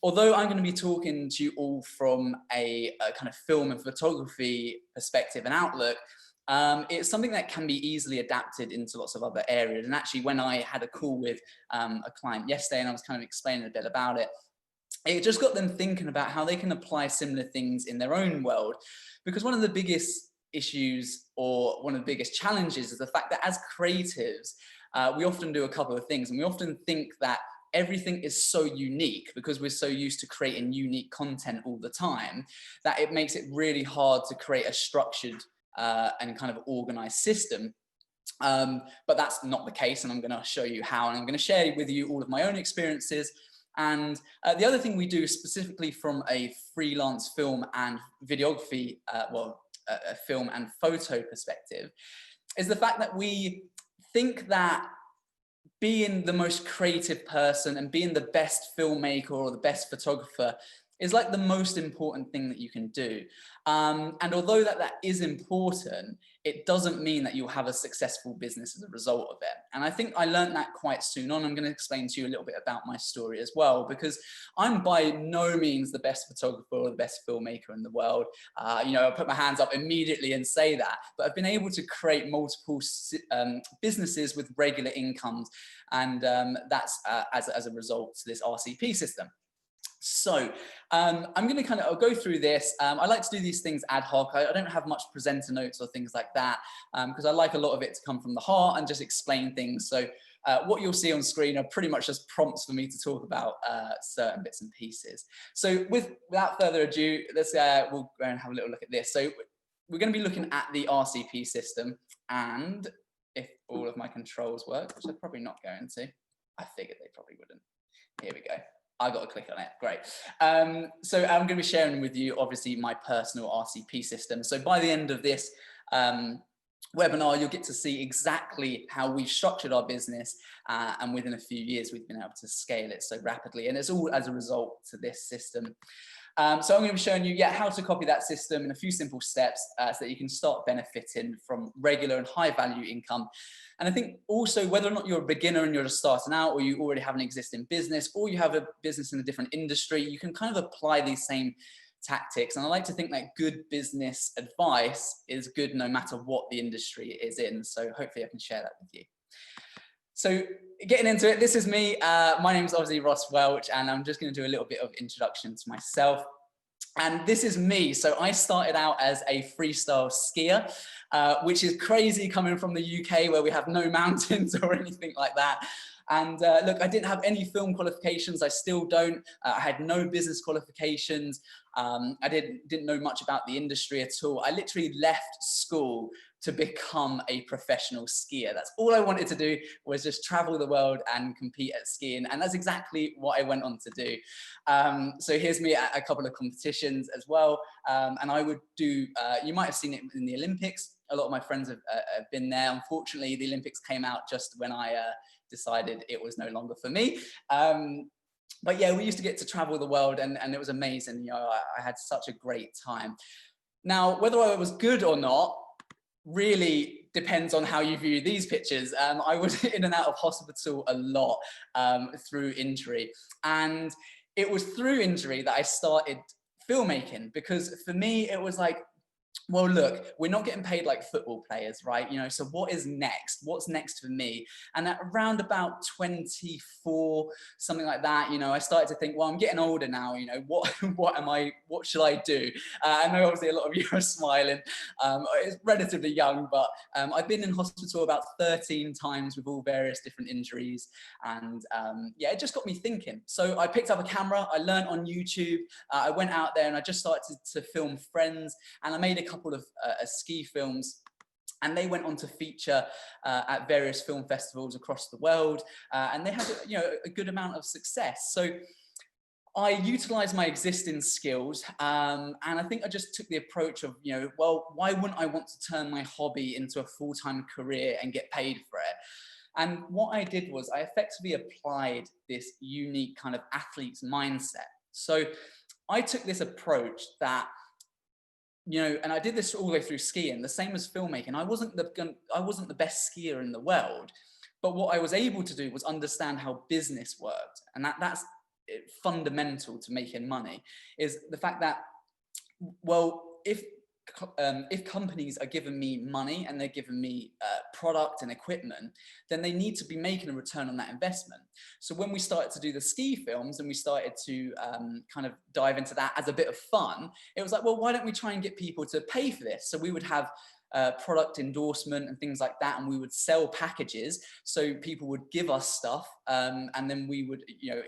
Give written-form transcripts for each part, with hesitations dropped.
although I'm going to be talking to you all from a kind of film and photography perspective and outlook, it's something that can be easily adapted into lots of other areas. And actually, when I had a call with a client yesterday and I was kind of explaining a bit about it, it just got them thinking about how they can apply similar things in their own world. Because one of the biggest issues, or one of the biggest challenges, is the fact that as creatives, we often do a couple of things, and we often think that everything is so unique because we're so used to creating unique content all the time, that it makes it really hard to create a structured and kind of organized system. But that's not the case, and I'm going to show you how, and I'm going to share with you all of my own experiences. And the other thing we do specifically from a freelance film and videography, a film and photo perspective, is the fact that we think that being the most creative person and being the best filmmaker or the best photographer is like the most important thing that you can do. And although that is important, it doesn't mean that you'll have a successful business as a result of it. And I think I learned that quite soon on. I'm going to explain to you a little bit about my story as well, because I'm by no means the best photographer or the best filmmaker in the world. You know, I'll put my hands up immediately and say that, but I've been able to create multiple businesses with regular incomes. And that's as a result to this RCP system. So I'm going to I'll go through this. I like to do these things ad hoc. I don't have much presenter notes or things like that because I like a lot of it to come from the heart and just explain things. So what you'll see on screen are pretty much just prompts for me to talk about certain bits and pieces. So without further ado, let's we'll go and have a little look at this. So we're going to be looking at the RCP system, and if all of my controls work, which they're probably not going to, I figured they probably wouldn't. Here we go. I got to click on it. Great. So I'm going to be sharing with you, obviously, my personal RCP system. So by the end of this webinar, you'll get to see exactly how we've structured our business. And within a few years, we've been able to scale it so rapidly. And it's all as a result to this system. So I'm going to be showing you how to copy that system in a few simple steps so that you can start benefiting from regular and high value income. And I think also, whether or not you're a beginner and you're just starting out, or you already have an existing business, or you have a business in a different industry, you can kind of apply these same tactics. And I like to think that good business advice is good no matter what the industry is in. So hopefully I can share that with you. So getting into it, this is me. My name is obviously Ross Welch, and I'm just going to do a little bit of introduction to myself. And this is me. So I started out as a freestyle skier, which is crazy coming from the UK where we have no mountains or anything like that. And look, I didn't have any film qualifications. I still don't. I had no business qualifications. I didn't know much about the industry at all. I literally left school to become a professional skier. That's all I wanted to do, was just travel the world and compete at skiing. And that's exactly what I went on to do. So here's me at a couple of competitions as well. And I would do, you might have seen it in the Olympics. A lot of my friends have been there. Unfortunately, the Olympics came out just when I decided it was no longer for me. But yeah, we used to get to travel the world, and it was amazing. You know, I had such a great time. Now, whether I was good or not really depends on how you view these pictures. I was in and out of hospital a lot through injury. And it was through injury that I started filmmaking, because for me, it was like, well, look, we're not getting paid like football players, right? You know, so what is next? What's next for me? And at around about 24, something like that, you know, I started to think, well, I'm getting older now, you know, what should I do? I know obviously a lot of you are smiling. It's relatively young, but I've been in hospital about 13 times with all various different injuries. And yeah, it just got me thinking. So I picked up a camera, I learned on YouTube, I went out there and I just started to film friends, and I made a couple of ski films, and they went on to feature at various film festivals across the world, and they had a good amount of success. So I utilized my existing skills, and I think I just took the approach of, well, why wouldn't I want to turn my hobby into a full-time career and get paid for it? And what I did was I effectively applied this unique kind of athlete's mindset. So I took this approach that, and I did this all the way through skiing, the same as filmmaking. I wasn't the best skier in the world, but what I was able to do was understand how business worked. And that's fundamental to making money, is the fact that, well, if companies are giving me money and they're giving me product and equipment, then they need to be making a return on that investment. So when we started to do the ski films and we started to kind of dive into that as a bit of fun, it was like, well, why don't we try and get people to pay for this? So we would have product endorsement and things like that, and we would sell packages, so people would give us stuff, and then we would,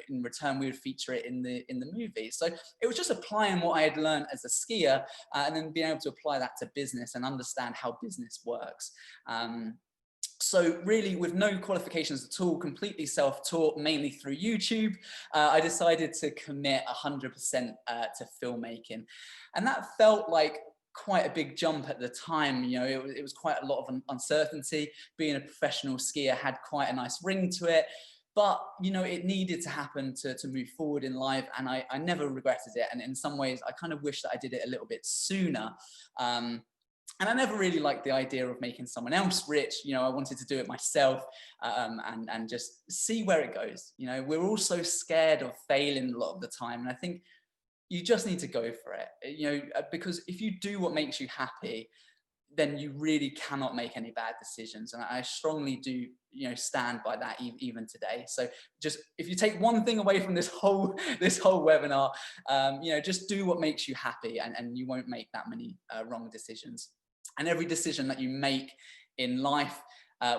in return, we would feature it in the movie. So it was just applying what I had learned as a skier, and then being able to apply that to business and understand how business works. So really, with no qualifications at all, completely self-taught, mainly through YouTube, I decided to commit 100% to filmmaking, and that felt like quite a big jump at the time. It was quite a lot of uncertainty. Being a professional skier had quite a nice ring to it, but it needed to happen to move forward in life, and I never regretted it. And in some ways, I kind of wish that I did it a little bit sooner. And I never really liked the idea of making someone else rich. I wanted to do it myself, and just see where it goes. We're all so scared of failing a lot of the time, and I think you just need to go for it, because if you do what makes you happy, then you really cannot make any bad decisions. And I strongly do, stand by that even today. So just, if you take one thing away from this whole webinar, just do what makes you happy, and you won't make that many wrong decisions. And every decision that you make in life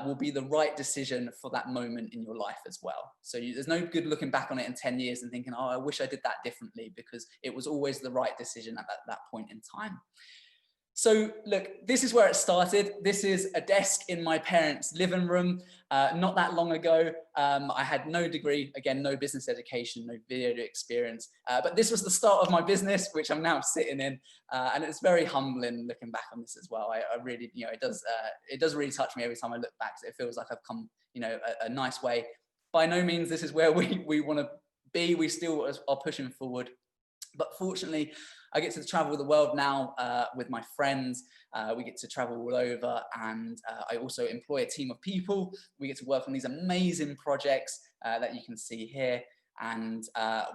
will be the right decision for that moment in your life as well. So there's no good looking back on it in 10 years and thinking, oh, I wish I did that differently, because it was always the right decision at that point in time. So look, this is where it started. This is a desk in my parents' living room. Not that long ago, I had no degree, again, no business education, no video experience, but this was the start of my business, which I'm now sitting in, and it's very humbling looking back on this as well. I really, it does really touch me every time I look back. So it feels like I've come, a nice way. By no means this is where we want to be. We still are pushing forward. But fortunately, I get to travel the world now with my friends. We get to travel all over, and I also employ a team of people. We get to work on these amazing projects that you can see here. And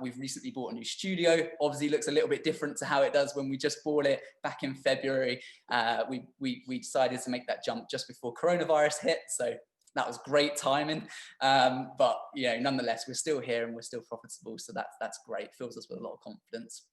we've recently bought a new studio. Obviously looks a little bit different to how it does when we just bought it back in February. We decided to make that jump just before coronavirus hit. So that was great timing, but nonetheless, we're still here and we're still profitable, so that's great. Fills us with a lot of confidence.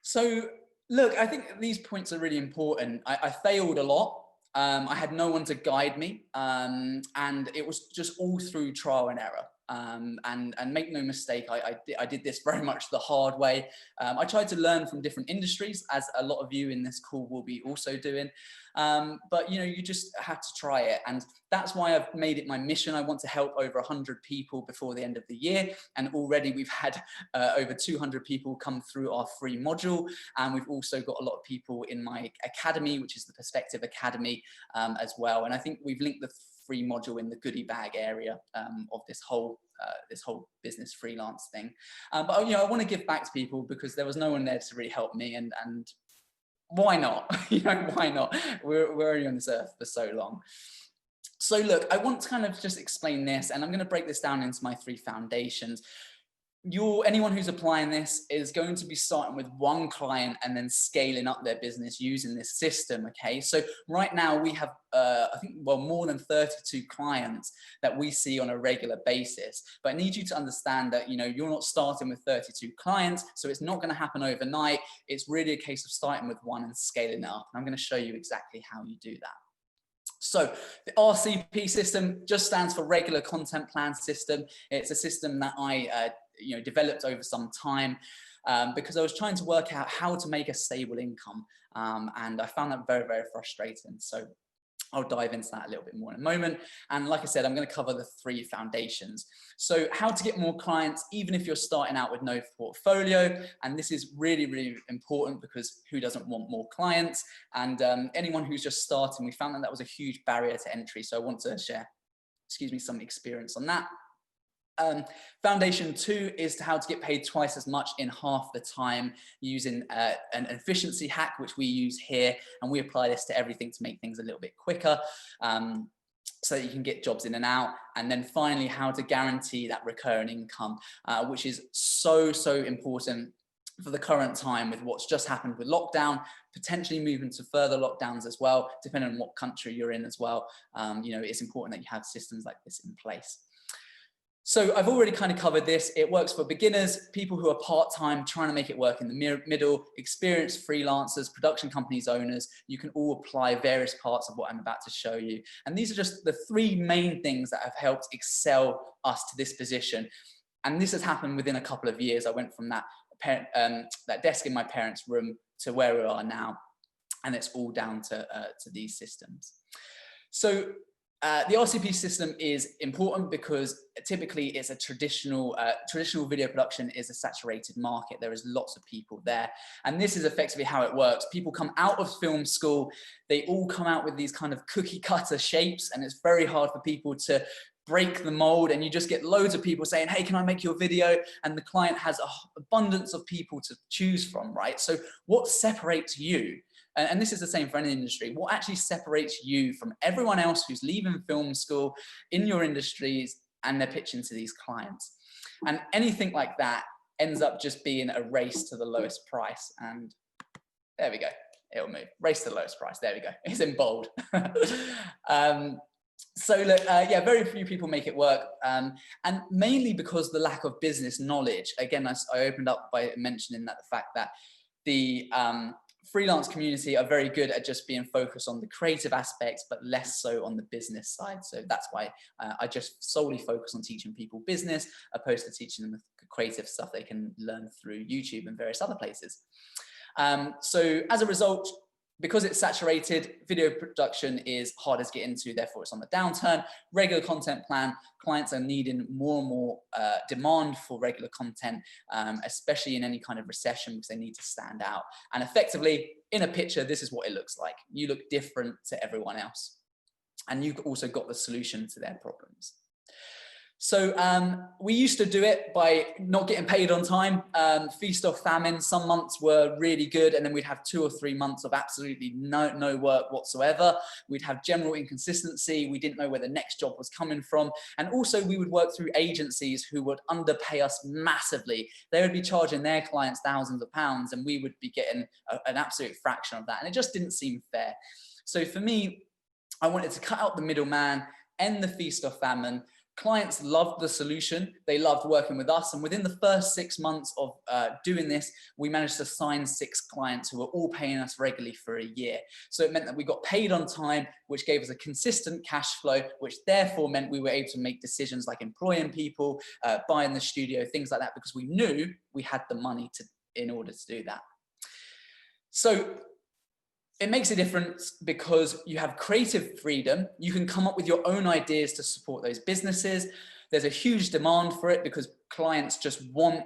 So look, I think these points are really important. I failed a lot. I had no one to guide me, and it was just all through trial and error. And make no mistake, I did this very much the hard way. I tried to learn from different industries, as a lot of you in this call will be also doing. But you just have to try it, and that's why I've made it my mission. I want to help over 100 people before the end of the year, and already we've had over 200 people come through our free module, and we've also got a lot of people in my academy, which is the Perspective Academy, as well. And I think we've linked the free module in the goodie bag area of this whole business freelance thing. But I want to give back to people, because there was no one there to really help me, and why not? Why not? We're only on this earth for so long. So look, I want to kind of just explain this, and I'm going to break this down into my 3 foundations. Anyone who's applying this is going to be starting with one client and then scaling up their business using this system. Okay, so right now we have I think more than 32 clients that we see on a regular basis, but I need you to understand that you're not starting with 32 clients, so it's not going to happen overnight. It's really a case of starting with one and scaling it up, and I'm going to show you exactly how you do that. So the RCP system just stands for Regular Content Plan System. It's a system that I developed over some time, because I was trying to work out how to make a stable income, and I found that very, very frustrating. So I'll dive into that a little bit more in a moment. And like I said, I'm going to cover the 3 foundations. So how to get more clients, even if you're starting out with no portfolio. And this is really, really important, because who doesn't want more clients? And anyone who's just starting, we found that was a huge barrier to entry. So I want to share, some experience on that. Foundation 2 is how to get paid twice as much in half the time, using an efficiency hack, which we use here, and we apply this to everything to make things a little bit quicker. so that you can get jobs in and out. And then finally, how to guarantee that recurring income, which is so important for the current time with what's just happened with lockdown, potentially moving to further lockdowns as well, depending on what country you're in as well. You know, it's important that you have systems like this in place. So I've already kind of covered this. It works for beginners, people who are part-time, trying to make it work in the middle, experienced freelancers, production companies owners. You can all apply various parts of what I'm about to show you. And these are just the three main things that have helped excel us to this position. And this has happened within a couple of years. I went from that desk in my parents' room to where we are now. And it's all down to these systems. So the RCP system is important because typically it's a traditional video production is a saturated market. There is lots of people there. And this is effectively how it works. People come out of film school, they all come out with these kind of cookie cutter shapes, and it's very hard for people to break the mold, and you just get loads of people saying, hey, can I make your video? And the client has an abundance of people to choose from, right? So what separates you? And this is the same for any industry. What actually separates you from everyone else who's leaving film school in your industries and they're pitching to these clients? And anything like that ends up just being a race to the lowest price. And there we go. It'll move. Race to the lowest price. There we go. It's in bold. So look, yeah, very few people make it work, and mainly because the lack of business knowledge. Again, I opened up by mentioning that the fact that the freelance community are very good at just being focused on the creative aspects, but less so on the business side. So that's why I just solely focus on teaching people business, opposed to teaching them the creative stuff they can learn through YouTube and various other places. So as a result, because it's saturated, video production is harder to get into, therefore it's on the downturn. Regular content plan, clients are needing more and more demand for regular content, especially in any kind of recession, because they need to stand out. And effectively, in a picture, this is what it looks like. You look different to everyone else. And you've also got the solution to their problems. So we used to do it by not getting paid on time, feast or famine. Some months were really good, and then we'd have 2 or 3 months of absolutely no work whatsoever. We'd have general inconsistency. We didn't know where the next job was coming from. And also we would work through agencies who would underpay us massively. They would be charging their clients thousands of pounds, and we would be getting an absolute fraction of that. And it just didn't seem fair. So for me, I wanted to cut out the middleman, end the feast or famine. Clients loved the solution. They loved working with us. And within the first 6 months of doing this, we managed to sign 6 clients who were all paying us regularly for a year. So it meant that we got paid on time, which gave us a consistent cash flow, which therefore meant we were able to make decisions like employing people, buying the studio, things like that, because we knew we had the money in order to do that. So it makes a difference because you have creative freedom. You can come up with your own ideas to support those businesses. There's a huge demand for it because clients just want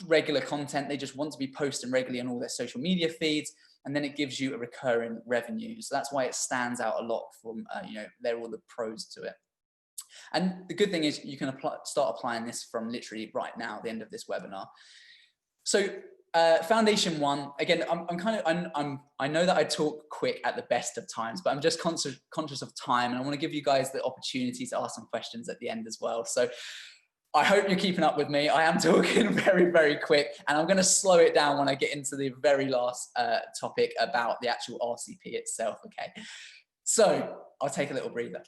regular content. They just want to be posting regularly on all their social media feeds. And then it gives you a recurring revenue. So that's why it stands out a lot from, there are all the pros to it. And the good thing is you can start applying this from literally right now, at the end of this webinar. So foundation 1, again, I know that I talk quick at the best of times, but I'm just conscious of time, and I want to give you guys the opportunity to ask some questions at the end as well. So I hope you're keeping up with me. I am talking very quick, and I'm going to slow it down when I get into the very last topic about the actual RCP itself. Okay, so I'll take a little breather.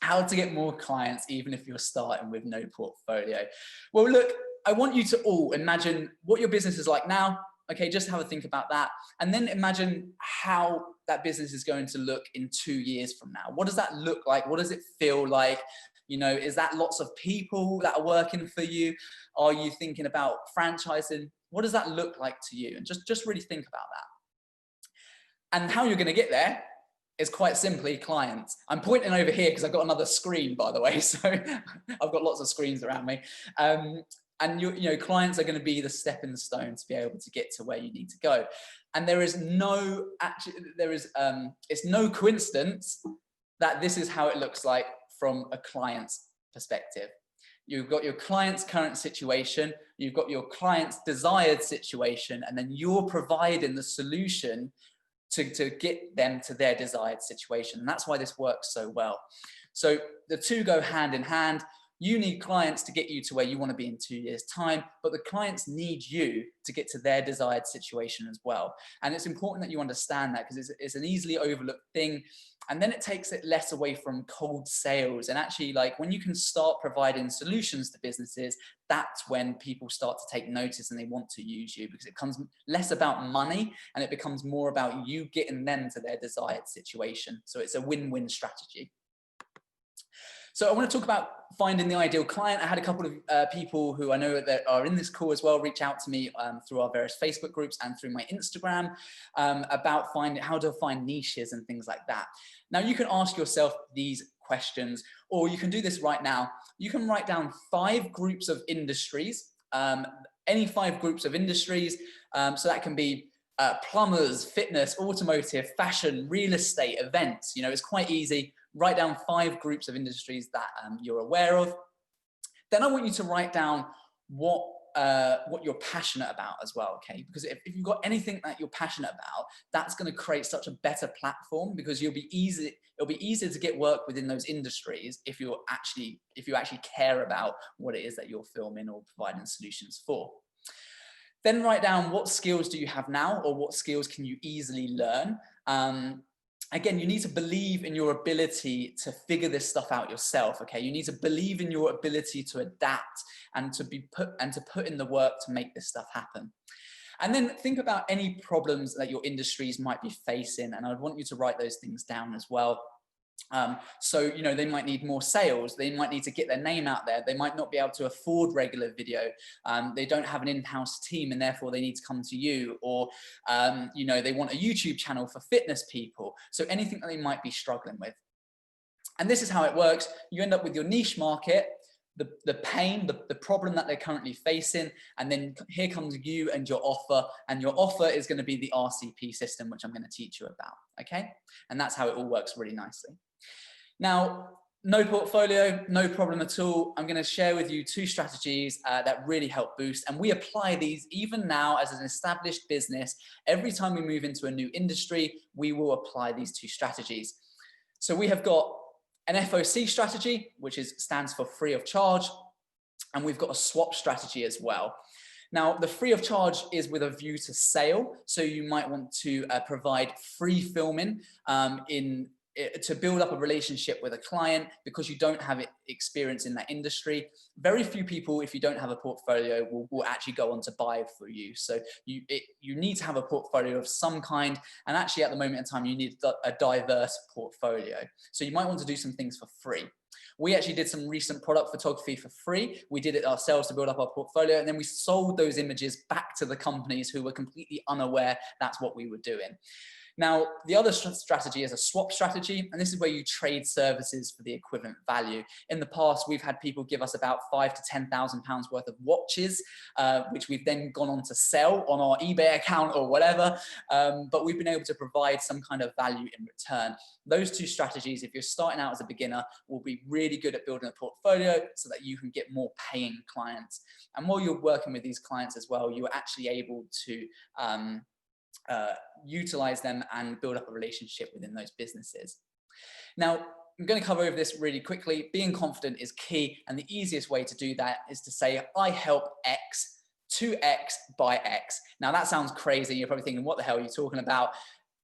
How to get more clients even if you're starting with no portfolio. Well, look, I want you to all imagine what your business is like now. Okay, just have a think about that. And then imagine how that business is going to look in 2 years from now. What does that look like? What does it feel like? Is that lots of people that are working for you? Are you thinking about franchising? What does that look like to you? And just really think about that. And how you're going to get there is quite simply clients. I'm pointing over here because I've got another screen, by the way. So I've got lots of screens around me. And clients are going to be the stepping stone to be able to get to where you need to go. And it's no coincidence that this is how it looks like from a client's perspective. You've got your client's current situation, you've got your client's desired situation, and then you're providing the solution to get them to their desired situation. And that's why this works so well. So the two go hand in hand. You need clients to get you to where you want to be in 2 years' time, but the clients need you to get to their desired situation as well. And it's important that you understand that, because it's an easily overlooked thing. And then it takes it less away from cold sales. And actually, like, when you can start providing solutions to businesses, that's when people start to take notice and they want to use you, because it becomes less about money and it becomes more about you getting them to their desired situation. So it's a win-win strategy. So I want to talk about finding the ideal client. I had a couple of people who I know that are in this call as well reach out to me through our various Facebook groups and through my Instagram about how to find niches and things like that. Now, you can ask yourself these questions, or you can do this right now. You can write down 5 groups of industries, any 5 groups of industries. So that can be plumbers, fitness, automotive, fashion, real estate, events. You know, it's quite easy. Write down 5 groups of industries that you're aware of. Then I want you to write down what you're passionate about as well, okay? Because if you've got anything that you're passionate about, that's going to create such a better platform, because it'll be easier to get work within those industries if you actually care about what it is that you're filming or providing solutions for. Then write down what skills do you have now, or what skills can you easily learn. Again, you need to believe in your ability to figure this stuff out yourself, okay? You need to believe in your ability to adapt and to put in the work to make this stuff happen. And then think about any problems that your industries might be facing, and I want you to write those things down as well. So, you know, they might need more sales, they might need to get their name out there, they might not be able to afford regular video, they don't have an in-house team and therefore they need to come to you, or you know, they want a YouTube channel for fitness people. So anything that they might be struggling with. And this is how it works. You end up with your niche market, the pain, the problem that they're currently facing, and then here comes you and your offer, and your offer is going to be the RCP system, which I'm going to teach you about, okay? And that's how it all works really nicely. Now, no portfolio, no problem at all. I'm going to share with you 2 strategies that really help boost, and we apply these even now as an established business. Every time we move into a new industry, we will apply these 2 strategies. So we have got an FOC strategy, which stands for free of charge, and we've got a swap strategy as well. Now, the free of charge is with a view to sale. So you might want to provide free filming to build up a relationship with a client, because you don't have experience in that industry. Very few people, if you don't have a portfolio, will actually go on to buy for you. So you need to have a portfolio of some kind, and actually at the moment in time, you need a diverse portfolio. So you might want to do some things for free. We actually did some recent product photography for free. We did it ourselves to build up our portfolio, and then we sold those images back to the companies who were completely unaware that's what we were doing. Now, the other strategy is a swap strategy, and this is where you trade services for the equivalent value. In the past, we've had people give us about £5,000 to £10,000 worth of watches, which we've then gone on to sell on our eBay account or whatever, but we've been able to provide some kind of value in return. Those 2 strategies, if you're starting out as a beginner, will be really good at building a portfolio so that you can get more paying clients. And while you're working with these clients as well, you're actually able to utilize them and build up a relationship within those businesses. Now, I'm going to cover over this really quickly. Being confident is key, and the easiest way to do that is to say, I help X to X by X. Now, that sounds crazy. You're probably thinking, what the hell are you talking about?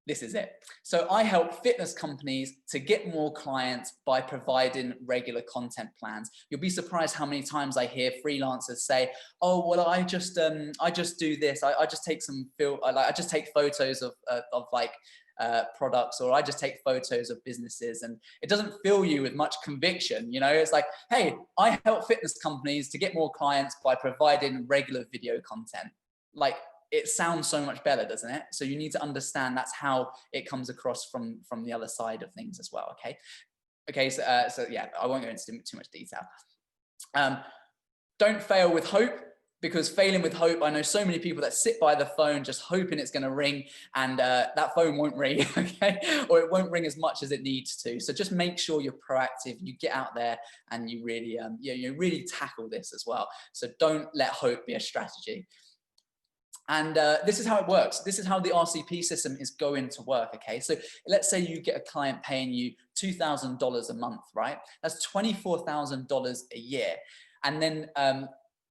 This is it. So I help fitness companies to get more clients by providing regular content plans. You'll be surprised how many times I hear freelancers say, oh, well, I just do this. I just take I just take photos of products, or I just take photos of businesses, and it doesn't fill you with much conviction. You know, it's like, hey, I help fitness companies to get more clients by providing regular video content. Like, it sounds so much better, doesn't it? So you need to understand that's how it comes across from the other side of things as well. Okay. So yeah, I won't go into too much detail. Don't fail with hope, because failing with hope, I know so many people that sit by the phone just hoping it's going to ring, and that phone won't ring, okay? Or it won't ring as much as it needs to. So just make sure you're proactive, you get out there, and you really, you really tackle this as well. So don't let hope be a strategy. And this is how it works. This is how the RCP system is going to work, okay? So let's say you get a client paying you $2,000 a month, right? That's $24,000 a year. And then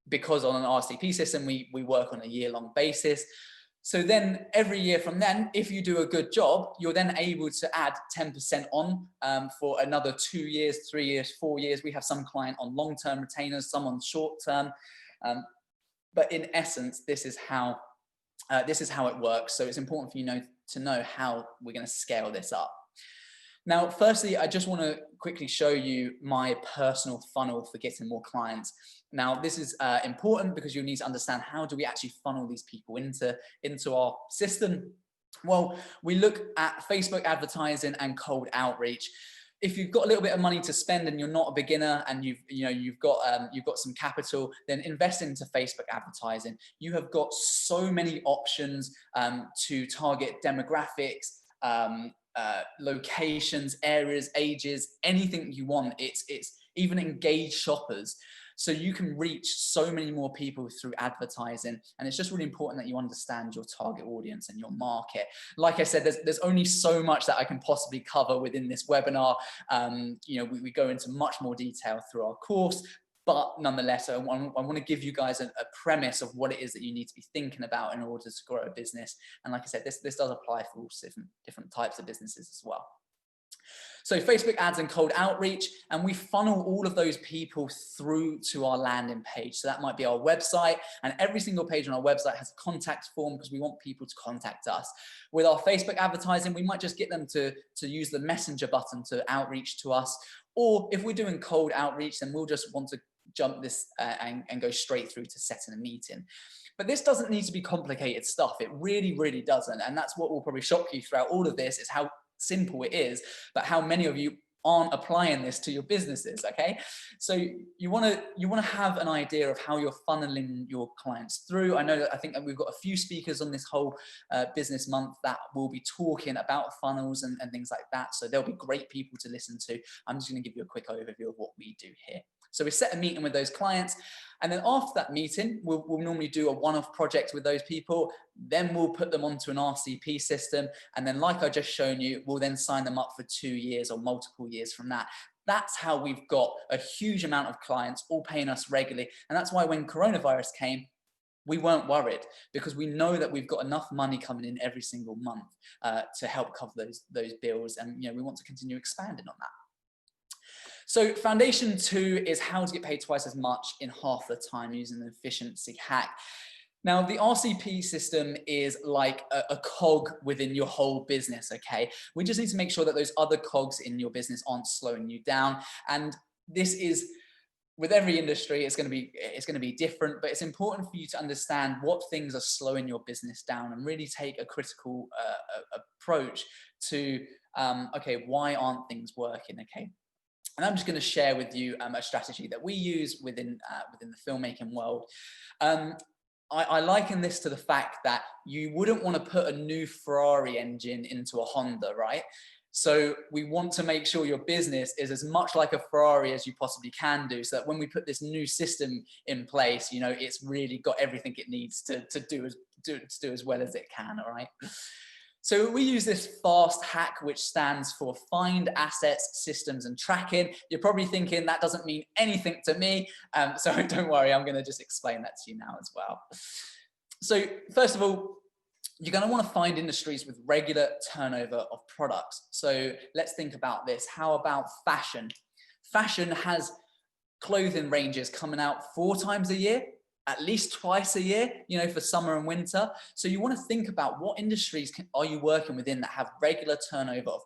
because on an RCP system, we work on a year-long basis. So then every year from then, if you do a good job, you're then able to add 10% on for another 2 years, 3 years, 4 years. We have some client on long-term retainers, some on short-term. But in essence, this is how it works. So it's important for you to know how we're going to scale this up. Now, firstly, I just want to quickly show you my personal funnel for getting more clients. Now, this is important because you need to understand how do we actually funnel these people into our system. Well, we look at Facebook advertising and cold outreach. If you've got a little bit of money to spend and you're not a beginner and you've got some capital, then invest into Facebook advertising. You have got so many options to target demographics, locations, areas, ages, anything you want. It's even engaged shoppers. So you can reach so many more people through advertising. And it's just really important that you understand your target audience and your market. Like I said, there's only so much that I can possibly cover within this webinar. We go into much more detail through our course. But nonetheless, I want to give you guys a premise of what it is that you need to be thinking about in order to grow a business. And like I said, this does apply for all different types of businesses as well. So Facebook ads and cold outreach, and we funnel all of those people through to our landing page. So that might be our website, and every single page on our website has a contact form because we want people to contact us. With our Facebook advertising, we might just get them to use the messenger button to outreach to us. Or if we're doing cold outreach, then we'll just want to jump this and go straight through to setting a meeting. But this doesn't need to be complicated stuff. It really, really doesn't. And that's what will probably shock you throughout all of this, is how simple it is, but how many of you aren't applying this to your businesses. Okay, so you want to have an idea of how you're funneling your clients through. I think that we've got a few speakers on this whole business month that will be talking about funnels and things like that, so they'll be great people to listen to. I'm just going to give you a quick overview of what we do here. So we set a meeting with those clients, and then after that meeting, we'll normally do a one-off project with those people. Then we'll put them onto an RCP system. And then, like I just shown you, we'll then sign them up for 2 years or multiple years from that. That's how we've got a huge amount of clients all paying us regularly. And that's why when coronavirus came, we weren't worried, because we know that we've got enough money coming in every single month to help cover those bills. And we want to continue expanding on that. So foundation 2 is how to get paid twice as much in half the time using an efficiency hack. Now, the RCP system is like a cog within your whole business, okay? We just need to make sure that those other cogs in your business aren't slowing you down. And this is, with every industry, it's going to be different, but it's important for you to understand what things are slowing your business down and really take a critical approach to, okay, why aren't things working, okay? And I'm just going to share with you a strategy that we use within the filmmaking world. I liken this to the fact that you wouldn't want to put a new Ferrari engine into a Honda, right? So we want to make sure your business is as much like a Ferrari as you possibly can do, so that when we put this new system in place, it's really got everything it needs to do as well as it can, all right? So we use this FAST hack, which stands for Find, Assets, Systems, and Tracking. You're probably thinking that doesn't mean anything to me. So don't worry, I'm going to just explain that to you now as well. So first of all, you're going to want to find industries with regular turnover of products. So let's think about this. How about fashion? Fashion has clothing ranges coming out 4 times a year, at least twice a year, for summer and winter. So you want to think about what industries are you working within that have regular turnover of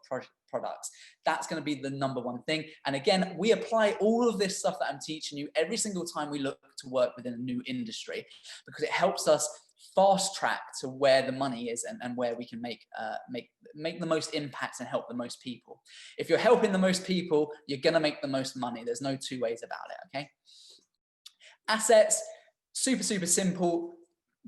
products. That's going to be the #1 thing. And again, we apply all of this stuff that I'm teaching you every single time we look to work within a new industry, because it helps us fast track to where the money is and where we can make the most impact and help the most people. If you're helping the most people, you're going to make the most money. There's no 2 ways about it, okay? Assets. Super, super simple.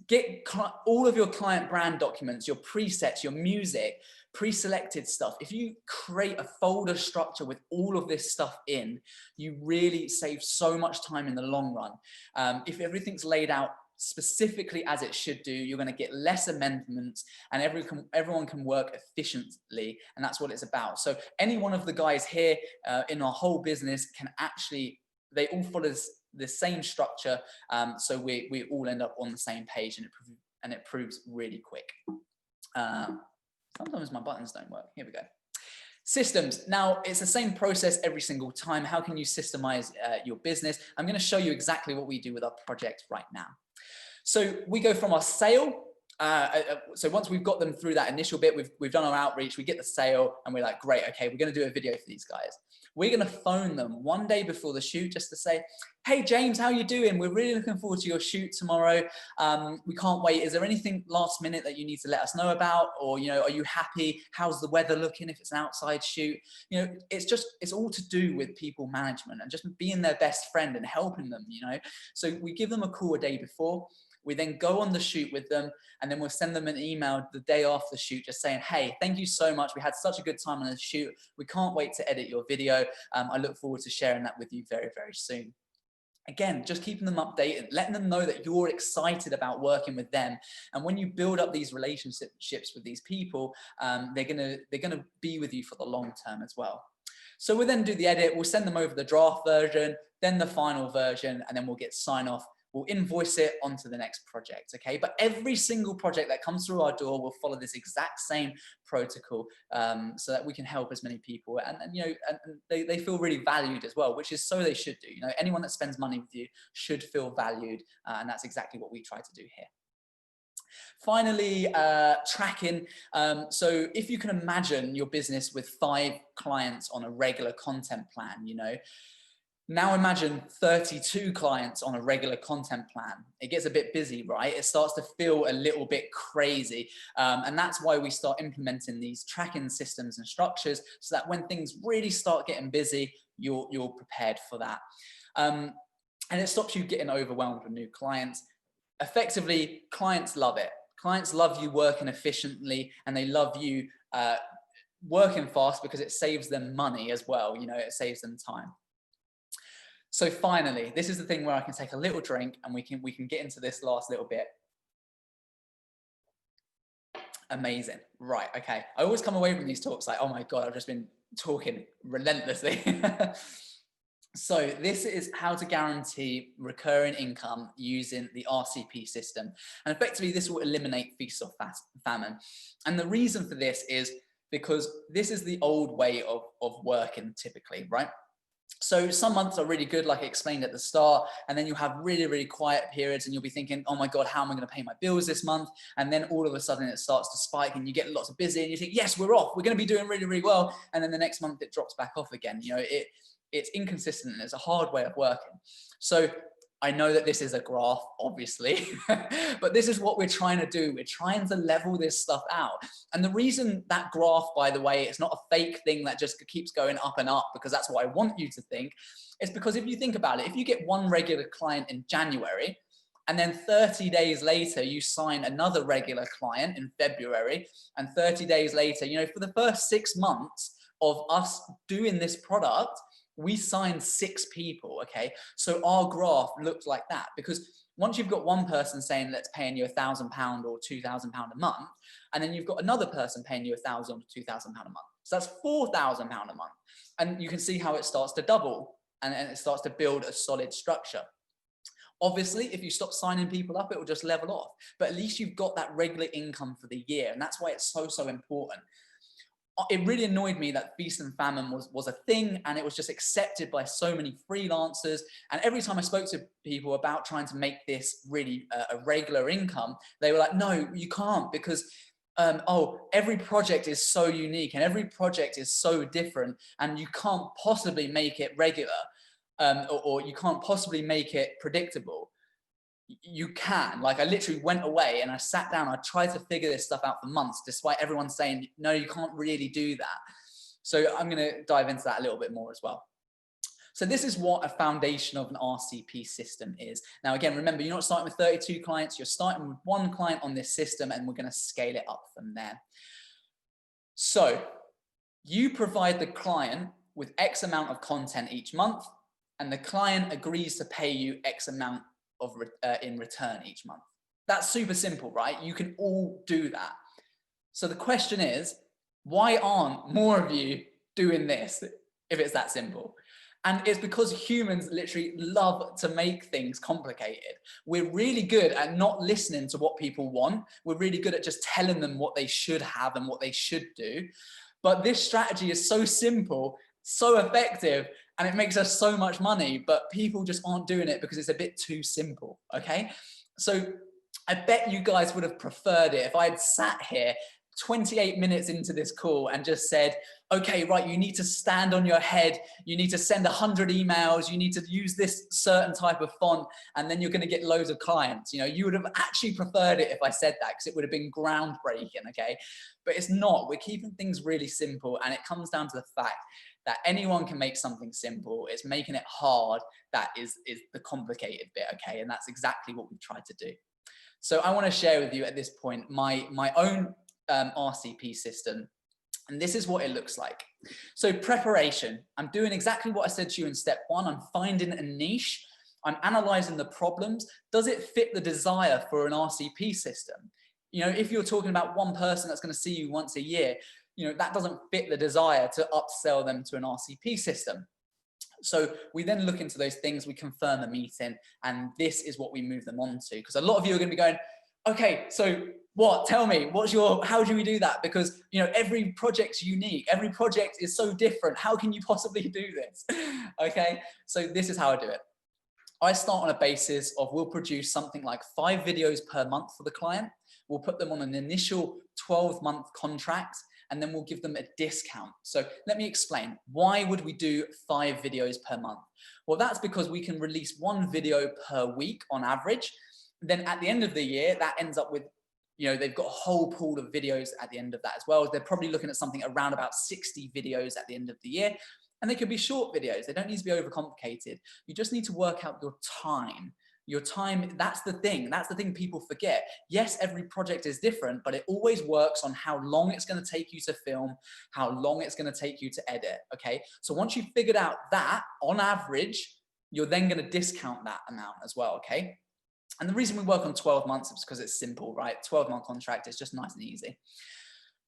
Get all of your client brand documents, your presets, your music, pre-selected stuff. If you create a folder structure with all of this stuff in, you really save so much time in the long run. If everything's laid out specifically as it should do. You're going to get less amendments, and everyone can work efficiently, and that's what it's about. So any one of the guys here in our whole business can actually, they all follow the same structure, so we all end up on the same page, and it proves really quick. Sometimes my buttons don't work. Here we go. Systems. Now, it's the same process every single time. How can you systemize your business? I'm going to show you exactly what we do with our project right now. So we go from our sale. So once we've got them through that initial bit, we've done our outreach, we get the sale, and we're like, great, okay, we're going to do a video for these guys. We're going to phone them one day before the shoot just to say, hey, James, how you doing? We're really looking forward to your shoot tomorrow. We can't wait. Is there anything last minute that you need to let us know about? Or, you know, are you happy? How's the weather looking if it's an outside shoot? You know, it's all to do with people management and just being their best friend and helping them, you know. So we give them a call a day before. We then go on the shoot with them, and then we'll send them an email the day after the shoot just saying, hey, thank you so much. We had such a good time on the shoot. We can't wait to edit your video. I look forward to sharing that with you very, very soon. Again, just keeping them updated, letting them know that you're excited about working with them. And when you build up these relationships with these people, they're gonna be with you for the long term as well. So we'll then do the edit. We'll send them over the draft version, then the final version, and then we'll get sign off. We'll invoice it onto the next project, okay? But every single project that comes through our door will follow this exact same protocol, so that we can help as many people, and you know, and they feel really valued as well, which is so they should do. You know, anyone that spends money with you should feel valued, and that's exactly what we try to do here. Finally, tracking. So if you can imagine your business with 5 clients on a regular content plan, you know, now imagine 32 clients on a regular content plan. It gets a bit busy, right? It starts to feel a little bit crazy. And that's why we start implementing these tracking systems and structures, so that when things really start getting busy, you're prepared for that. And it stops you getting overwhelmed with new clients. Effectively, clients love it. Clients love you working efficiently, and they love you working fast because it saves them money as well. You know, it saves them time. So finally, this is the thing where I can take a little drink and we can get into this last little bit. Amazing. Right, okay. I always come away from these talks like, oh my God, I've just been talking relentlessly. So this is how to guarantee recurring income using the RCP system. And effectively, this will eliminate feast or famine. And the reason for this is because this is the old way of working typically, right? So some months are really good, like I explained at the start, and then you have really, really quiet periods, and you'll be thinking, oh my God, how am I going to pay my bills this month? And then all of a sudden it starts to spike and you get lots of busy and you think, yes, we're off. We're going to be doing really, really well. And then the next month it drops back off again. You know, it's inconsistent and it's a hard way of working. So I know that this is a graph, obviously, but this is what we're trying to do. We're trying to level this stuff out. And the reason that graph, by the way, it's not a fake thing that just keeps going up and up because that's what I want you to think, is because if you think about it, if you get one regular client in January, and then 30 days later, you sign another regular client in February, and 30 days later, you know, for the first 6 months of us doing this product, we signed 6 people, okay? So our graph looks like that, because once you've got one person saying, let's paying you £1,000 or £2,000 a month, and then you've got another person paying you £1,000 or £2,000 a month. So that's £4,000 a month. And you can see how it starts to double and it starts to build a solid structure. Obviously, if you stop signing people up, it will just level off. But at least you've got that regular income for the year. And that's why it's so, so important. It really annoyed me that feast and famine was a thing, and it was just accepted by so many freelancers. And every time I spoke to people about trying to make this really a regular income, they were like, no, you can't, because oh, every project is so unique and every project is so different, and you can't possibly make it regular, or you can't possibly make it predictable. You can. Like, I literally went away and I sat down, I tried to figure this stuff out for months, despite everyone saying, no, you can't really do that. So I'm going to dive into that a little bit more as well. So this is what a foundation of an RCP system is. Now, again, remember, you're not starting with 32 clients, you're starting with 1 client on this system, and we're going to scale it up from there. So you provide the client with X amount of content each month, and the client agrees to pay you X amount in return each month. That's super simple, right? You can all do that. So the question is, why aren't more of you doing this if it's that simple? And it's because humans literally love to make things complicated. We're really good at not listening to what people want. We're really good at just telling them what they should have and what they should do. But this strategy is so simple, so effective, and it makes us so much money, but people just aren't doing it because it's a bit too simple, okay? So I bet you guys would have preferred it if I had sat here 28 minutes into this call and just said, okay, right, you need to stand on your head, you need to send 100 emails, you need to use this certain type of font, and then you're going to get loads of clients. You know, you would have actually preferred it if I said that, because it would have been groundbreaking, okay? But it's not. We're keeping things really simple, and it comes down to the fact that anyone can make something simple. It's making it hard that is the complicated bit, okay? And that's exactly what we've tried to do. So I want to share with you at this point my own RCP system. And this is what it looks like. So preparation, I'm doing exactly what I said to you in step one. I'm finding a niche. I'm analyzing the problems. Does it fit the desire for an RCP system? You know, if you're talking about one person that's going to see you once a year, you know, that doesn't fit the desire to upsell them to an RCP system. So we then look into those things, we confirm a meeting, and this is what we move them on to. Because a lot of you are going to be going, okay, so what? Tell me, how do we do that? Because, you know, every project's unique. Every project is so different. How can you possibly do this? Okay, so this is how I do it. I start on a basis of we'll produce something like 5 videos per month for the client. We'll put them on an initial 12-month contract, and then we'll give them a discount. So let me explain. Why would we do 5 videos per month? Well, that's because we can release 1 video per week on average. Then at the end of the year, that ends up with, you know, they've got a whole pool of videos at the end of that as well. They're probably looking at something around about 60 videos at the end of the year. And they could be short videos. They don't need to be overcomplicated. You just need to work out your time. Your time, that's the thing. That's the thing people forget. Yes, every project is different, but it always works on how long it's going to take you to film, how long it's going to take you to edit, okay? So once you've figured out that, on average, you're then going to discount that amount as well, okay? And the reason we work on 12 months is because it's simple, right? 12-month contract is just nice and easy.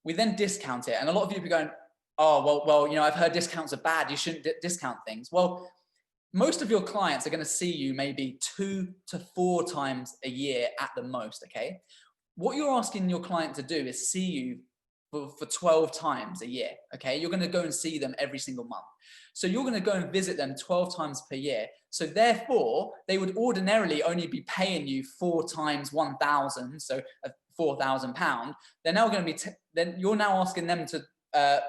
We then discount it. And a lot of you are going, oh, well, you know, I've heard discounts are bad. You shouldn't discount things. Well, most of your clients are going to see you maybe 2 to 4 times a year at the most, okay? What you're asking your client to do is see you for 12 times a year, okay? You're going to go and see them every single month. So you're going to go and visit them 12 times per year. So therefore, they would ordinarily only be paying you 4 times 1,000, so £4,000. They're now going to be, then you're now asking them to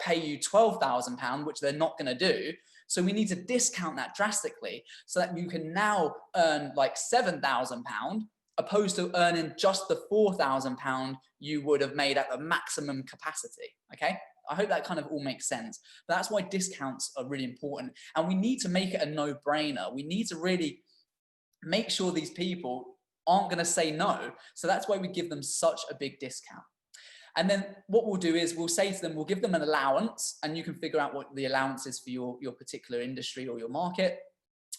pay you £12,000, which they're not going to do. So we need to discount that drastically so that you can now earn like £7,000 opposed to earning just the £4,000 you would have made at the maximum capacity, okay? I hope that kind of all makes sense. But that's why discounts are really important. And we need to make it a no-brainer. We need to really make sure these people aren't going to say no. So that's why we give them such a big discount. And then what we'll do is we'll say to them, we'll give them an allowance, and you can figure out what the allowance is for your particular industry or your market.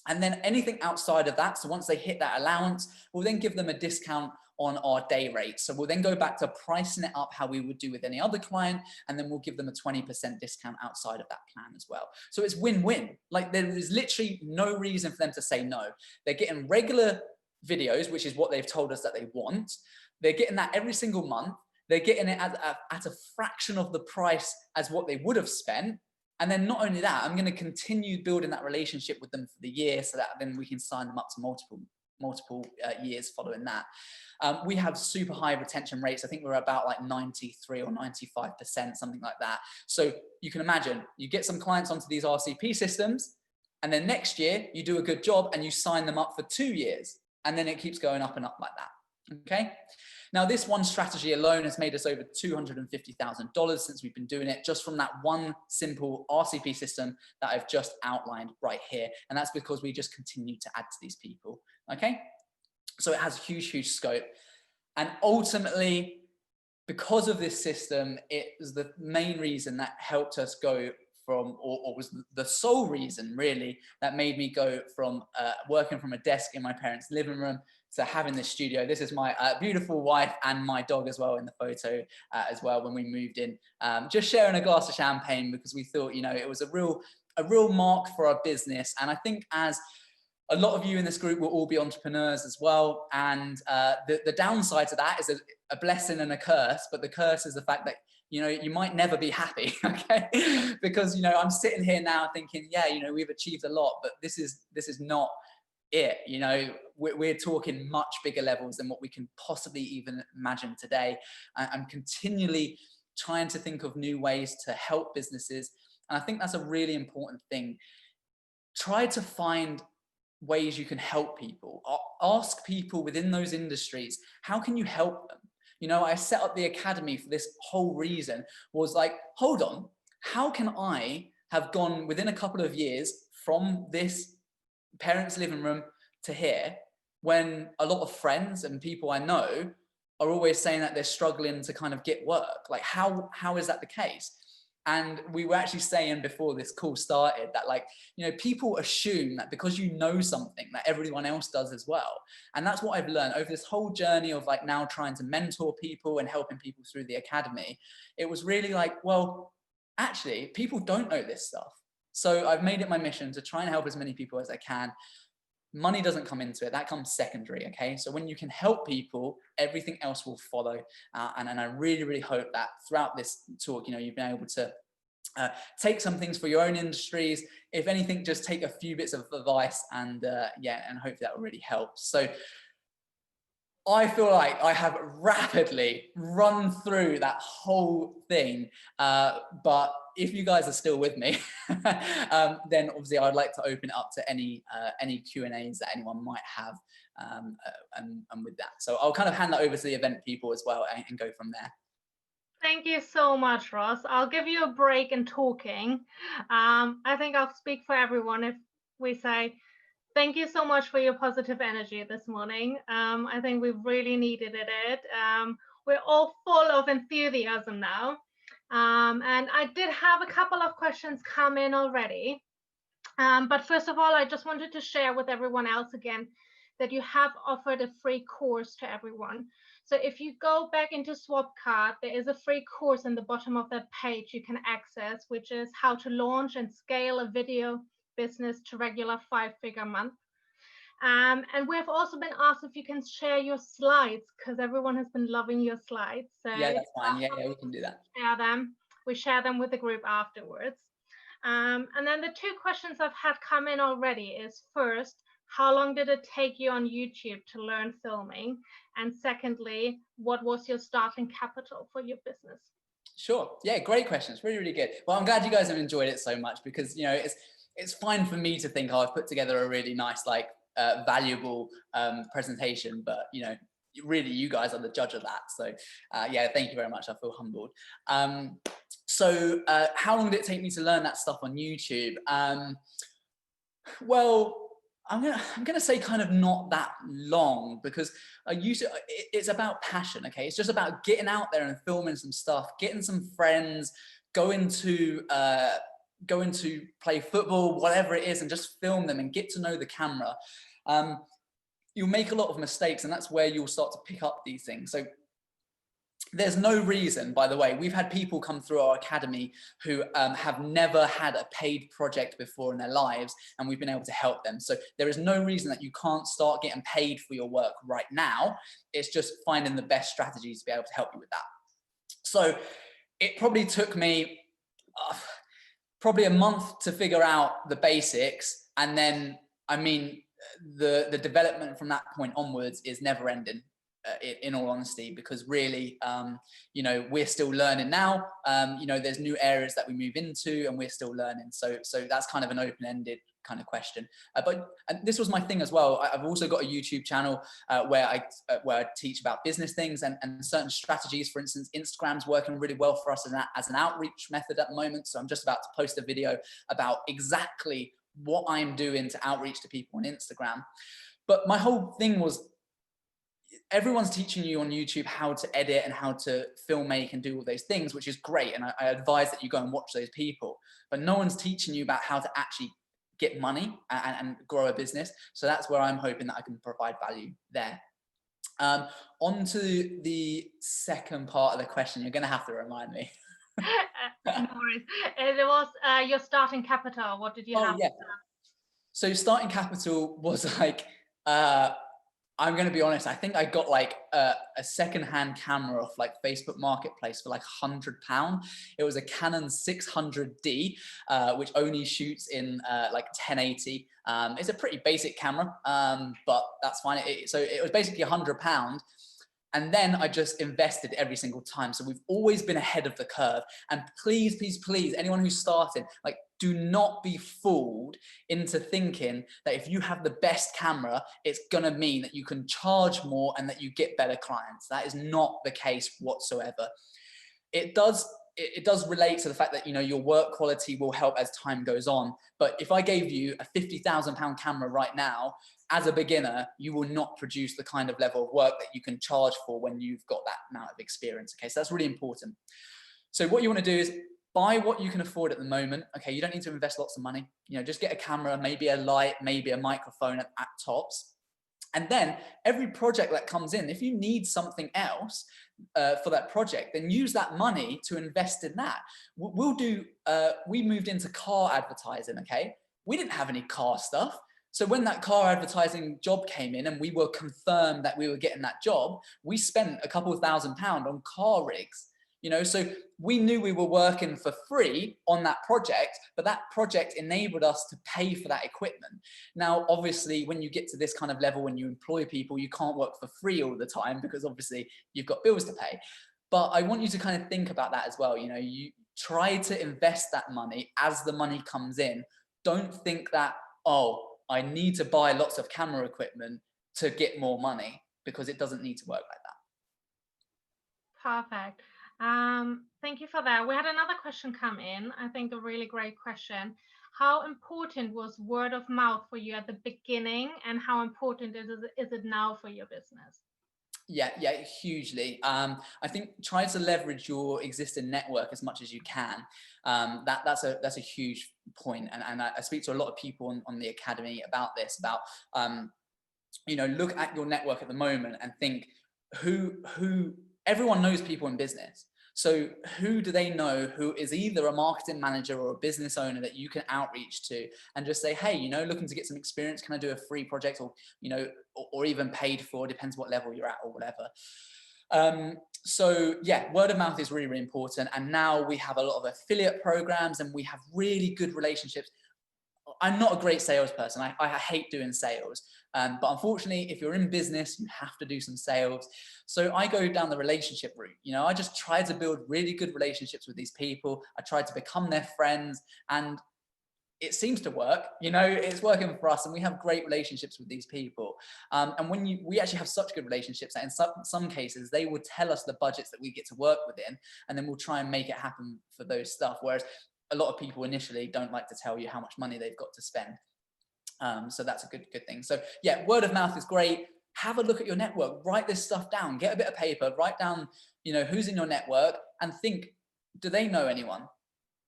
And then anything outside of that, so once they hit that allowance, we'll then give them a discount on our day rate. So we'll then go back to pricing it up how we would do with any other client, and then we'll give them a 20% discount outside of that plan as well. So it's win-win. Like, there is literally no reason for them to say no. They're getting regular videos, which is what they've told us that they want. They're getting that every single month. They're getting it at a fraction of the price as what they would have spent. And then not only that, I'm going to continue building that relationship with them for the year so that then we can sign them up to multiple years following that. We have super high retention rates. I think we're about like 93 or 95%, something like that. So you can imagine you get some clients onto these RCP systems, and then next year you do a good job and you sign them up for 2 years, and then it keeps going up and up like that. Okay. Now, this one strategy alone has made us over $250,000 since we've been doing it, just from that one simple RCP system that I've just outlined right here. And that's because we just continue to add to these people. Okay. So it has huge, huge scope. And ultimately, because of this system, it is the main reason that helped us go from, or was the sole reason really that made me go from working from a desk in my parents' living room to having this studio. This is my beautiful wife and my dog as well in the photo as well when we moved in, just sharing a glass of champagne because we thought, you know, it was a real mark for our business. And I think as a lot of you in this group will all be entrepreneurs as well. And the downside to that is a blessing and a curse, but the curse is the fact that, you know, you might never be happy, okay? Because, you know, I'm sitting here now thinking, yeah, you know, we've achieved a lot, but this is not it. You know, we're talking much bigger levels than what we can possibly even imagine today. I'm continually trying to think of new ways to help businesses. And I think that's a really important thing. Try to find ways you can help people. Ask people within those industries, how can you help them? You know, I set up the academy for this whole reason, was like, hold on, how can I have gone within a couple of years from this parents' living room to here, when a lot of friends and people I know are always saying that they're struggling to kind of get work? Like, how is that the case? And we were actually saying before this call started that, like, you know, people assume that because you know something that everyone else does as well. And that's what I've learned over this whole journey of like now trying to mentor people and helping people through the academy. It was really like, well, actually, people don't know this stuff. So I've made it my mission to try and help as many people as I can. Money doesn't come into it, that comes secondary, okay? So when you can help people, everything else will follow. And I really, really hope that throughout this talk, you know, you've been able to take some things for your own industries. If anything, just take a few bits of advice and yeah, and hopefully that will really help. So I feel like I have rapidly run through that whole thing, but if you guys are still with me, then obviously I'd like to open it up to any Q&As that anyone might have, and with that. So I'll kind of hand that over to the event people as well and go from there. Thank you so much, Ross. I'll give you a break in talking. I think I'll speak for everyone if we say, thank you so much for your positive energy this morning. I think we really needed it. We're all full of enthusiasm now. And I did have a couple of questions come in already. But first of all, I just wanted to share with everyone else again that you have offered a free course to everyone. So if you go back into Swapcard, there is a free course in the bottom of that page you can access, which is how to launch and scale a video business to regular 5-figure month. And we've also been asked if you can share your slides, because everyone has been loving your slides. So yeah, that's fine. Yeah, we can do that. Share them. We share them with the group afterwards. And then the two questions I've had come in already is, first, how long did it take you on YouTube to learn filming? And secondly, what was your starting capital for your business? Sure. Yeah, great questions. Really, really good. Well, I'm glad you guys have enjoyed it so much, because, you know, it's fine for me to think, oh, I've put together a really nice, like, valuable presentation, but, you know, really you guys are the judge of that. So yeah, thank you very much. I feel humbled. So how long did it take me to learn that stuff on YouTube? Well, I'm gonna say kind of not that long, because it's about passion. Okay, it's just about getting out there and filming some stuff, getting some friends, going to play football, whatever it is, and just film them and get to know the camera. You'll make a lot of mistakes, and that's where you'll start to pick up these things. So there's no reason, by the way, we've had people come through our academy who have never had a paid project before in their lives, and we've been able to help them. So there is no reason that you can't start getting paid for your work right now. It's just finding the best strategies to be able to help you with that. So it probably took me probably a month to figure out the basics, and then, I mean, the development from that point onwards is never ending. In all honesty, because really, you know, we're still learning now. You know, there's new areas that we move into, and we're still learning. So that's kind of an open-ended kind of question. But this was my thing as well. I've also got a YouTube channel where I teach about business things and certain strategies. For instance, Instagram's working really well for us as an outreach method at the moment. So I'm just about to post a video about exactly what I'm doing to outreach to people on Instagram. But my whole thing was, everyone's teaching you on YouTube how to edit and how to filmmake and do all those things, which is great. And I advise that you go and watch those people, but no one's teaching you about how to actually get money and grow a business. So that's where I'm hoping that I can provide value there. On to the second part of the question. You're going to have to remind me. No worries. It was your starting capital. What did you have? Yeah. So starting capital was like, I'm going to be honest, I think I got like a second-hand camera off like Facebook Marketplace for like £100. It was a Canon 600D, which only shoots in like 1080. It's a pretty basic camera, but that's fine. So it was basically £100. And then I just invested every single time. So we've always been ahead of the curve. And please, please, please, anyone who's starting, like, do not be fooled into thinking that if you have the best camera, it's gonna mean that you can charge more and that you get better clients. That is not the case whatsoever. It does relate to the fact that, you know, your work quality will help as time goes on. But if I gave you a £50,000 camera right now, as a beginner, you will not produce the kind of level of work that you can charge for when you've got that amount of experience. Okay, so that's really important. So what you want to do is buy what you can afford at the moment. Okay, you don't need to invest lots of money. You know, just get a camera, maybe a light, maybe a microphone at tops. And then every project that comes in, if you need something else for that project, then use that money to invest in that. We moved into car advertising, okay? We didn't have any car stuff. So when that car advertising job came in and we were confirmed that we were getting that job, we spent a couple of £1,000 on car rigs. You know, so we knew we were working for free on that project, but that project enabled us to pay for that equipment. Now, obviously, when you get to this kind of level, when you employ people, you can't work for free all the time because obviously you've got bills to pay. But I want you to kind of think about that as well. You know, you try to invest that money as the money comes in. Don't think that, oh, I need to buy lots of camera equipment to get more money, because it doesn't need to work like that. Perfect. Thank you for that. We had another question come in. I think a really great question. How important was word of mouth for you at the beginning, and how important is it now for your business? Yeah, hugely. I think try to leverage your existing network as much as you can. That's a huge point, and I speak to a lot of people on the academy about this. About you know, look at your network at the moment and think who everyone knows people in business. So who do they know who is either a marketing manager or a business owner that you can outreach to and just say, hey, you know, looking to get some experience, can I do a free project, or, you know, or even paid for, depends what level you're at or whatever. So yeah, word of mouth is really, really important. And now we have a lot of affiliate programs and we have really good relationships. I'm not a great salesperson. I hate doing sales. But unfortunately, if you're in business, you have to do some sales. So I go down the relationship route. You know, I just try to build really good relationships with these people. I try to become their friends, and it seems to work. You know, it's working for us, and we have great relationships with these people. And when we actually have such good relationships that in some cases, they will tell us the budgets that we get to work within, and then we'll try and make it happen for those stuff. Whereas a lot of people initially don't like to tell you how much money they've got to spend. So that's a good thing. So yeah, word of mouth is great. Have a look at your network, write this stuff down, get a bit of paper, write down, you know, who's in your network, and think, do they know anyone?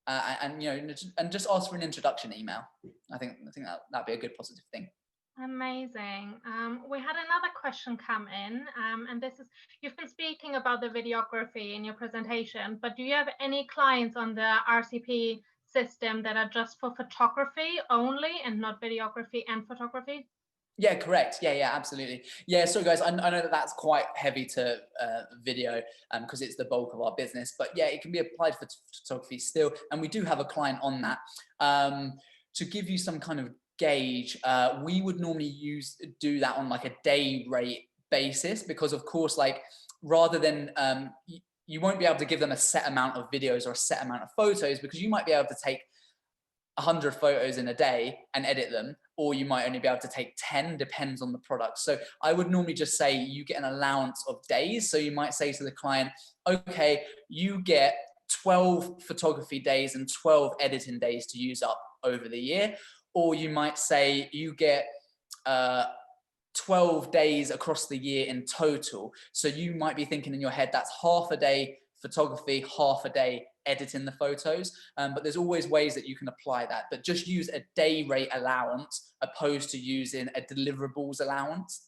And you know, and just ask for an introduction email. I think that'd be a good positive thing. Amazing. We had another question come in, and this is, you've been speaking about the videography in your presentation, but do you have any clients on the RCP system that are just for photography only and not videography and photography? Yeah, correct. Yeah, absolutely. Yeah, so guys, I know that that's quite heavy to video because it's the bulk of our business, but yeah, it can be applied for photography still. And we do have a client on that. To give you some kind of gauge, we would normally do that on like a day rate basis, because of course, like rather than you won't be able to give them a set amount of videos or a set amount of photos, because you might be able to take 100 photos in a day and edit them, or you might only be able to take 10, depends on the product. So I would normally just say you get an allowance of days. So you might say to the client, okay, you get 12 photography days and 12 editing days to use up over the year. Or you might say you get 12 days across the year in total. So you might be thinking in your head, that's half a day photography, half a day editing the photos. But there's always ways that you can apply that, but just use a day rate allowance opposed to using a deliverables allowance.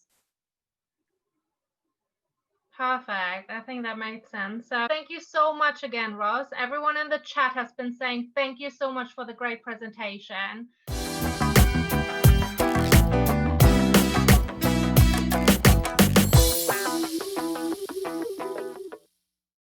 Perfect. I think that makes sense. So thank you so much again, Ross. Everyone in the chat has been saying thank you so much for the great presentation.